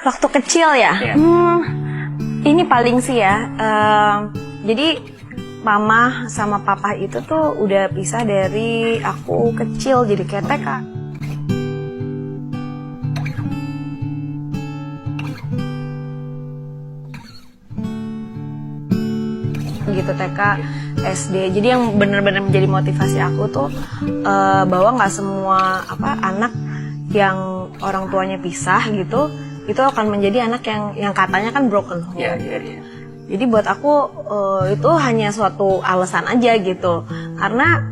Waktu kecil ya? Iya. Ini paling sih ya. Jadi mama sama papa itu tuh udah pisah dari aku kecil, jadi kayak TK. Gitu TK, SD. Jadi yang benar-benar menjadi motivasi aku tuh bahwa nggak semua anak yang orang tuanya pisah gitu itu akan menjadi anak yang katanya kan broken home. Iya. Jadi buat aku itu hanya suatu alasan aja gitu. Karena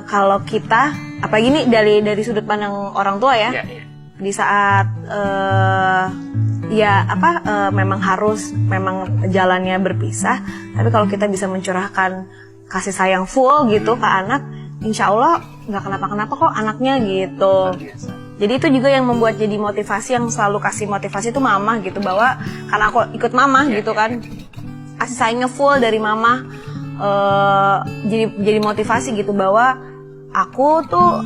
kalau kita apalagi ini dari sudut pandang orang tua ya. Iya. Di saat memang jalannya berpisah, tapi kalau kita bisa mencurahkan kasih sayang full gitu ke anak, insya Allah nggak kenapa-kenapa kok anaknya gitu. Jadi itu juga yang membuat jadi motivasi, yang selalu kasih motivasi itu mama gitu, bahwa karena aku ikut mama gitu kan, kasih sayangnya full dari mama, jadi motivasi gitu bahwa aku tuh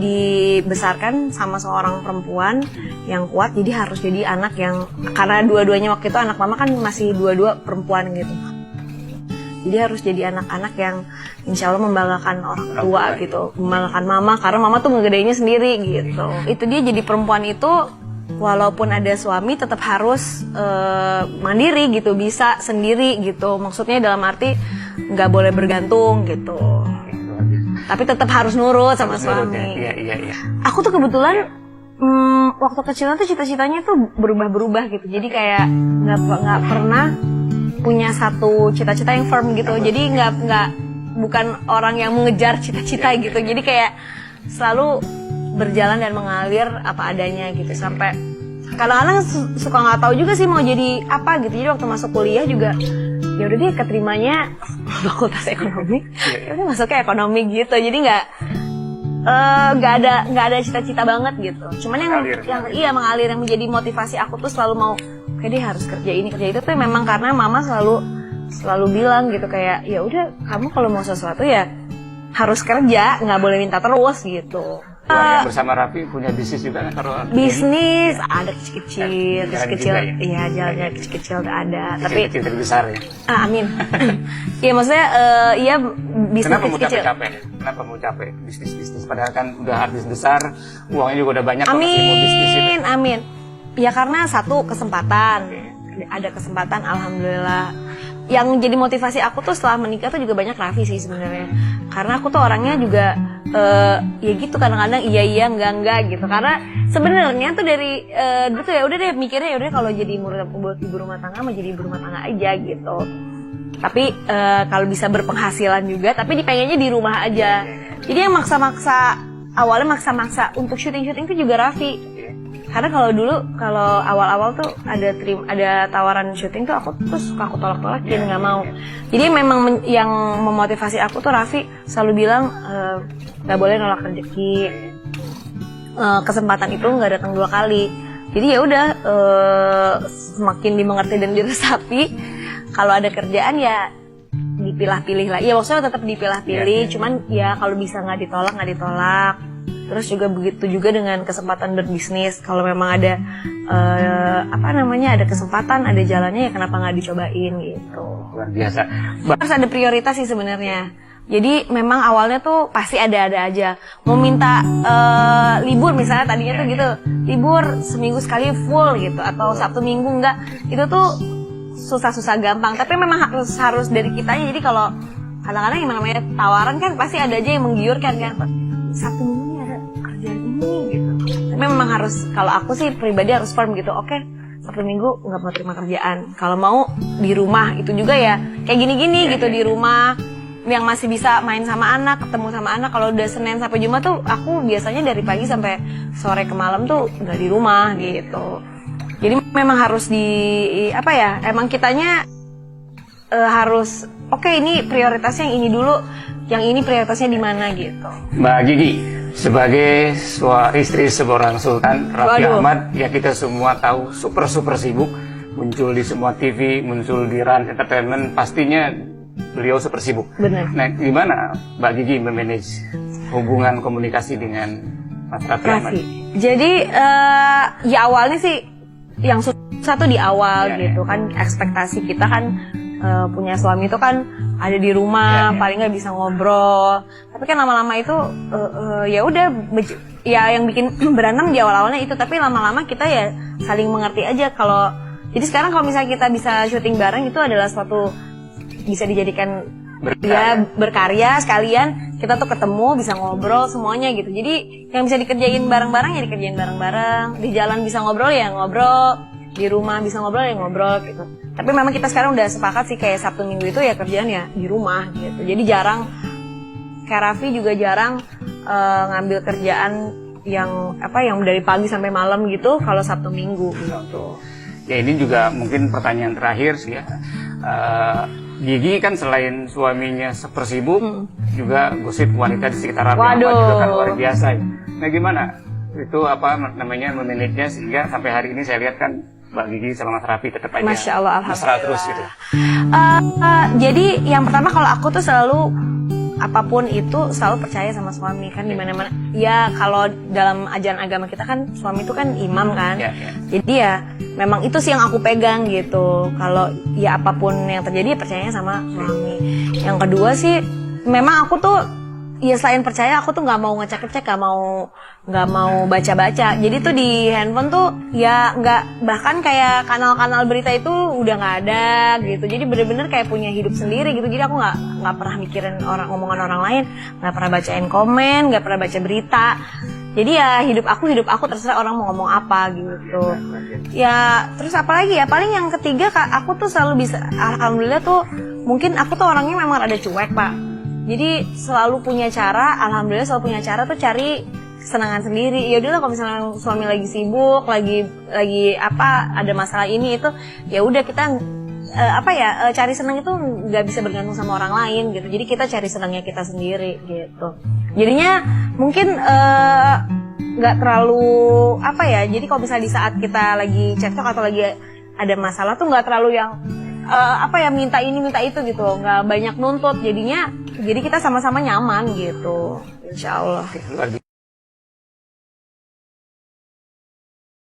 dibesarkan sama seorang perempuan yang kuat, jadi harus jadi anak yang, karena dua-duanya waktu itu anak mama kan masih dua-dua perempuan gitu. Jadi harus jadi anak-anak yang insya Allah membanggakan orang tua gitu, membanggakan mama, karena mama tuh ngegedeinnya sendiri gitu. Itu dia jadi perempuan itu, walaupun ada suami tetap harus mandiri gitu, bisa sendiri gitu. Maksudnya dalam arti nggak boleh bergantung gitu. Tapi tetap harus nurut sama suami. Iya. Aku tuh kebetulan waktu kecilnya tuh cita-citanya tuh berubah-berubah gitu. Jadi kayak nggak pernah punya satu cita-cita yang firm gitu. Jadi bukan orang yang mengejar cita-cita gitu. Jadi kayak selalu berjalan dan mengalir apa adanya gitu. Sampai kadang-kadang suka nggak tahu juga sih mau jadi apa gitu. Jadi waktu masuk kuliah juga ya udah deh keterimanya fakultas ekonomi, ya udah masuknya ekonomi gitu. Jadi nggak ada cita-cita banget gitu. Cuman yang mengalir, yang menjadi motivasi aku tuh selalu mau kayak dia harus kerja ini kerja itu tuh memang karena mama selalu bilang gitu kayak ya udah kamu kalau mau sesuatu ya harus kerja, nggak boleh minta terus gitu. Bersama Raffi punya bisnis juga kan? Bisnis ada kecil-kecil, ya? Iya jalannya kecil-kecil ada, tapi kecil besar ya. Amin. Iya maksudnya iya bisnis Kenapa mau kecil. capek? Kenapa mau capek bisnis? Padahal kan udah artis besar, uangnya juga udah banyak. Amin. Ya karena satu kesempatan, ada kesempatan, alhamdulillah. Yang jadi motivasi aku tuh setelah menikah tuh juga banyak Raffi sih sebenarnya. Karena aku tuh orangnya juga ya gitu kadang-kadang iya enggak gitu. Karena sebenarnya tuh dari dulu tuh ya udah deh mikirnya ya udah kalau jadi ibu rumah tangga mah jadi ibu rumah tangga aja gitu. Tapi kalau bisa berpenghasilan juga, tapi dipengennya di rumah aja. Jadi yang awalnya maksa untuk syuting tuh juga Raffi. Karena kalau awal-awal tuh ada tawaran syuting tuh aku tolak-tolakin, nggak mau. Jadi memang yang memotivasi aku tuh Raffi selalu bilang nggak boleh nolak rezeki. Kesempatan itu nggak datang 2 kali. Jadi ya udah semakin dimengerti dan diresapi. Kalau ada kerjaan ya dipilah-pilih lah. Ya maksudnya tetap dipilah-pilih. Cuman ya kalau bisa nggak ditolak. Terus juga begitu juga dengan kesempatan berbisnis. Kalau memang ada ada kesempatan, ada jalannya ya kenapa nggak dicobain gitu. Luar biasa. Harus ada prioritas sih sebenarnya. Jadi memang awalnya tuh pasti ada aja. Mau minta libur misalnya tadinya tuh gitu, libur seminggu sekali full gitu, atau Sabtu Minggu enggak. Itu tuh susah gampang. Tapi memang harus dari kitanya. Jadi kalau kadang-kadang yang namanya tawaran kan pasti ada aja yang menggiurkan kan. Sabtu Minggu ini gitu. Tapi memang harus, kalau aku sih pribadi harus firm gitu. Oke, Sabtu Minggu nggak mau terima kerjaan. Kalau mau di rumah itu juga ya kayak gini-gini gitu di rumah. Yang masih bisa main sama anak, ketemu sama anak. Kalau udah Senin sampai Jumat tuh aku biasanya dari pagi sampai sore ke malam tuh udah di rumah gitu. Jadi memang harus emang kitanya harus ini prioritasnya yang ini dulu, yang ini prioritasnya di mana gitu. Mbak Gigi, sebagai istri seorang sultan, Raffi Ahmad, ya kita semua tahu super sibuk, muncul di semua TV, muncul di Rans Entertainment, pastinya beliau super sibuk. Benar. Nah, gimana Mbak Gigi memanage hubungan komunikasi dengan Mas Raffi Ahmad? Jadi ya awalnya sih yang susah tuh di awal Ya, gitu kan, ekspektasi kita kan punya suami itu kan ada di rumah, Ya. paling nggak bisa ngobrol. Tapi kan lama-lama itu ya udah, ya yang bikin berantem di awal-awalnya itu. Tapi lama-lama kita ya saling mengerti aja kalau. Jadi sekarang kalau misalnya kita bisa syuting bareng itu adalah suatu bisa dijadikan berkarya sekalian. Kita tuh ketemu bisa ngobrol semuanya gitu. Jadi yang bisa dikerjain bareng-bareng ya dikerjain bareng-bareng. Di jalan bisa ngobrol ya ngobrol. Di rumah bisa ngobrol ya ngobrol gitu. Tapi memang kita sekarang udah sepakat sih kayak Sabtu Minggu itu ya kerjaan ya di rumah gitu. Jadi jarang, kayak Raffi juga jarang ngambil kerjaan yang dari pagi sampai malam gitu kalau Sabtu Minggu gitu. Ya ini juga mungkin pertanyaan terakhir sih ya. Gigi kan selain suaminya super sibuk, juga gosip wanita di sekitar Raffi Ahmad juga kan luar biasa. Nah gimana? Itu memanagenya sehingga sampai hari ini saya lihat kan Mbak Gigi sama Mas Raffi tetap aja Masya Allah, mesra terus gitu. Jadi yang pertama kalau aku tuh selalu apapun itu selalu percaya sama suami kan di mana-mana. Ya kalau dalam ajaran agama kita kan suami itu kan imam kan. Ya. Jadi ya memang itu sih yang aku pegang gitu. Kalau ya apapun yang terjadi ya percayanya sama suami. Yang kedua sih memang aku tuh ya selain percaya aku tuh nggak mau ngecek-ngecek, nggak mau baca-baca. Jadi tuh di handphone tuh ya nggak, bahkan kayak kanal-kanal berita itu udah nggak ada gitu. Jadi bener-bener kayak punya hidup sendiri gitu. Jadi aku nggak pernah mikirin omongan orang lain, nggak pernah bacain komen, nggak pernah baca berita. Jadi ya hidup aku terserah orang mau ngomong apa gitu. Ya terus apalagi ya, paling yang ketiga aku tuh selalu bisa, alhamdulillah tuh mungkin aku tuh orangnya memang rada cuek Pak. Jadi selalu punya cara, alhamdulillah selalu punya cara tuh cari kesenangan sendiri. Ya udahlah kalau misalnya suami lagi sibuk, lagi ada masalah ini itu, ya udah kita cari senang itu nggak bisa bergantung sama orang lain gitu. Jadi kita cari senangnya kita sendiri gitu. Jadinya mungkin nggak terlalu Jadi kalau misalnya di saat kita lagi cekcok atau lagi ada masalah tuh nggak terlalu yang minta ini minta itu gitu, nggak banyak nuntut. Jadi kita sama-sama nyaman gitu, insya Allah.